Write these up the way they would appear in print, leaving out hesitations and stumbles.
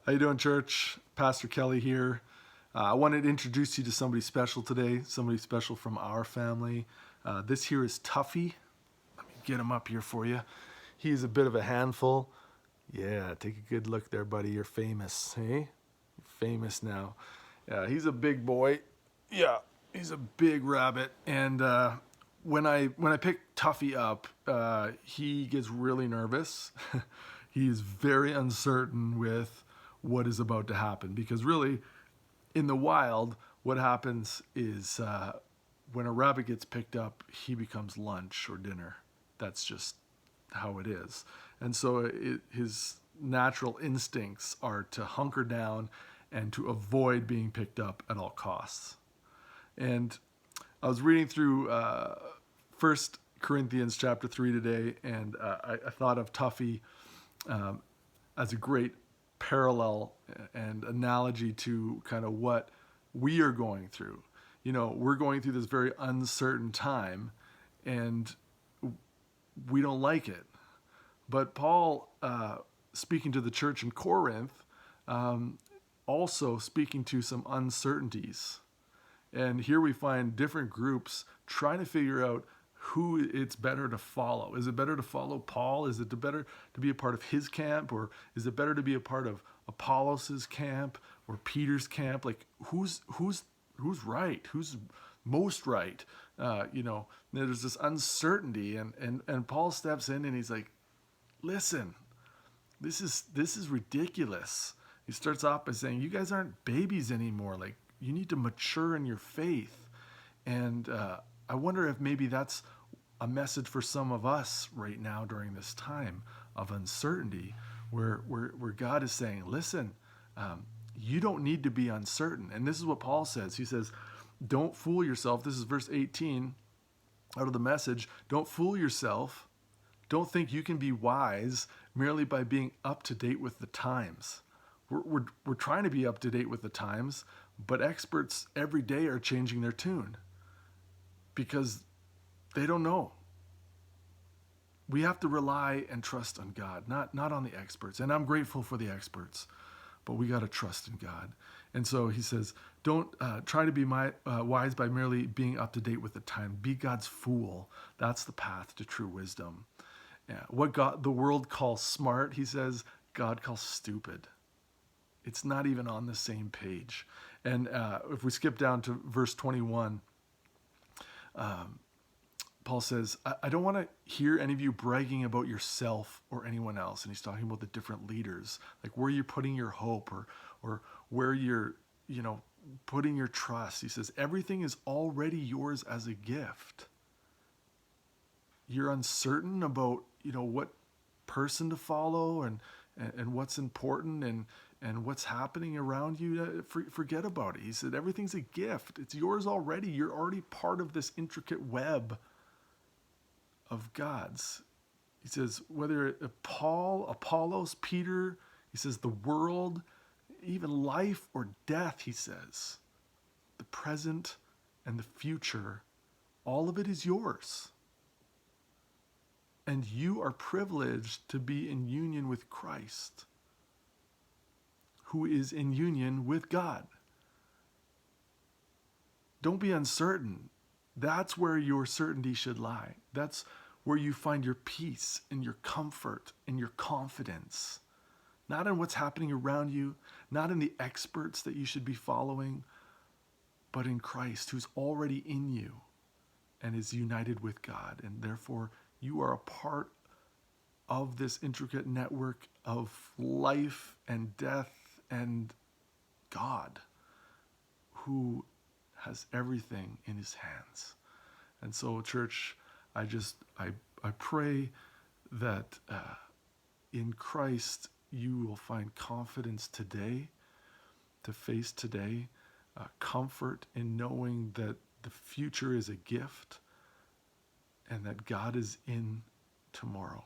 How you doing, church? Pastor Kelly here. I wanted to introduce you to somebody special today, somebody special from our family. This here is Tuffy. Let me get him up here for you. He's a bit of a handful. Yeah, take a good look there, buddy. You're famous, hey? You're famous now. Yeah, he's a big boy. Yeah, he's a big rabbit. And when I pick Tuffy up, he gets really nervous. He's very uncertain with what is about to happen because really, in the wild, what happens is when a rabbit gets picked up, he becomes lunch or dinner. That's just how it is. And so his natural instincts are to hunker down and to avoid being picked up at all costs. And I was reading through First Corinthians chapter 3 today, and I thought of Tuffy um, as a great parallel and analogy to kind of what we are going through. You know, we're going through this very uncertain time, and we don't like it. But Paul, speaking to the church in Corinth, um, also speaking to some uncertainties. And here we find different groups trying to figure out who it's better to follow. Is it better to follow Paul? Is it better to be a part of his camp? Or is it better to be a part of Apollos' camp or Peter's camp? Like who's right? Who's most right? There's this uncertainty, and Paul steps in and he's like, listen, this is ridiculous. He starts off by saying, you guys aren't babies anymore. Like, you need to mature in your faith. And I wonder if maybe that's a message for some of us right now during this time of uncertainty, where God is saying, listen, you don't need to be uncertain. And this is what Paul says. He says, don't fool yourself. This is verse 18 out of the Message. Don't fool yourself. Don't think you can be wise merely by being up to date with the times. We're trying to be up to date with the times, but experts every day are changing their tune because they don't know. We have to rely and trust on God, not on the experts. And I'm grateful for the experts, but we got to trust in God. And so he says, don't try to be wise by merely being up to date with the time. Be God's fool. That's the path to true wisdom. Yeah. What the world calls smart, he says, God calls stupid. It's not even on the same page. And if we skip down to verse 21, Paul says, I don't want to hear any of you bragging about yourself or anyone else. And he's talking about the different leaders, like where you're putting your hope or where you're, putting your trust. He says, everything is already yours as a gift. You're uncertain about, what person to follow and what's important and what's happening around you. Forget about it. He said, everything's a gift. It's yours already. You're already part of this intricate web of God's. He says, whether Paul, Apollos, Peter, he says the world, even life or death, he says, the present and the future, all of it is yours. And you are privileged to be in union with Christ, who is in union with God. Don't be uncertain. That's where your certainty should lie. That's where you find your peace and your comfort and your confidence. Not in what's happening around you, not in the experts that you should be following, but in Christ, who's already in you and is united with God. And therefore, you are a part of this intricate network of life and death and God, who has everything in his hands. And so, church, I pray that in Christ you will find confidence today, to face today, comfort in knowing that the future is a gift and that God is in tomorrow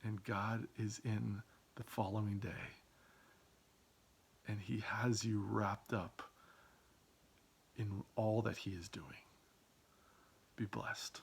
and God is in the following day. And he has you wrapped up in all that he is doing. Be blessed.